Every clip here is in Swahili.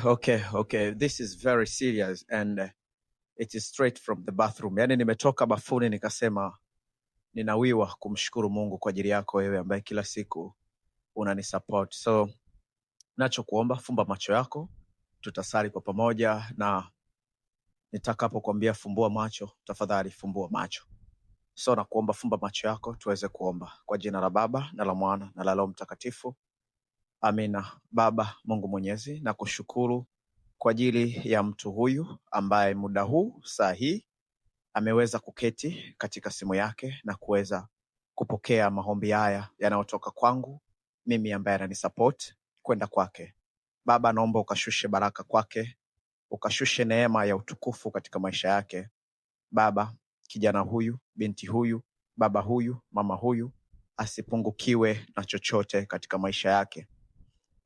Okay. This is very serious and it is straight from the bathroom. Yaani nimetoka bafuni nikasema ninawiwa kumshukuru Mungu kwa ajili yako wewe ambaye kila siku unanisupport. So nachokuomba fumba macho yako, tutasali kwa pamoja, na nitakapokuambia fumbua macho, tafadhali fumbua macho. So nakuomba fumba macho yako tuweze kuomba kwa jina la Baba na la Mwana na la Roho Mtakatifu. Amina. Baba Mungu Mwenyezi, nakushukuru kwa ajili ya mtu huyu ambaye muda huu saa hii ameweza kuketi katika simu yake na kuweza kupokea maombi haya yanayotoka kwangu mimi ambaye ananisupport kwenda kwake. Baba, naomba ukashushe baraka kwake, ukashushe neema ya utukufu katika maisha yake. Baba, kijana huyu, binti huyu, baba huyu, mama huyu asipungukiwe na chochote katika maisha yake.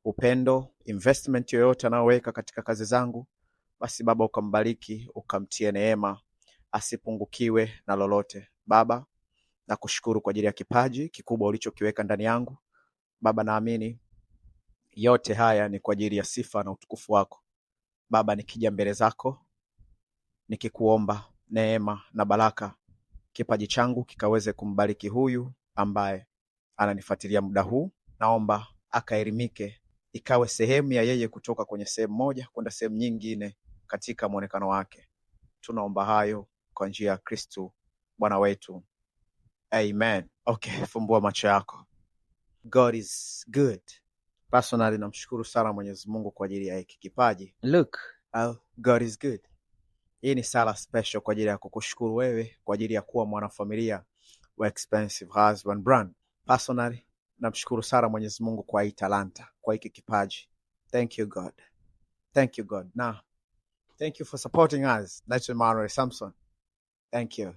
Upendo, investment yoyote anayoweka katika kazi zangu, basi Baba ukambariki, ukamtie neema, asipungukiwe na lolote. Baba, nakushukuru kwa ajili ya kipaji kikubwa ulichokiweka ndani yangu. Baba, naamini yote haya ni kwa ajili ya sifa na utukufu wako. Baba, nikija mbele zako nikikuomba neema na baraka, kipaji changu kikaweze kumbariki huyu ambaye ananifuatilia muda huu. Naomba akaelimike, ikawe sehemu ya yeye kutoka kwenye sehemu moja kwenda sehemu nyingine katika muonekano wake. Tunaomba hayo kwa njia ya Kristo Bwana wetu. Amen. Okay, fumbua macho yako. God is good. Personally namshukuru sana Mwenyezi Mungu kwa ajili ya hiki kipaji. Look, God is good. Hii ni sala special kwa ajili ya kukushukuru wewe kwa ajili ya kuwa mwanafamilia wa Expensive Husband Brand. Personally namshukuru sana Mwenyezi Mungu kwa hii talanta, kwa hiki kipaji. Thank you God. Thank you God. Now, thank you for supporting us. Naitwa Emmanuel Samson. Thank you.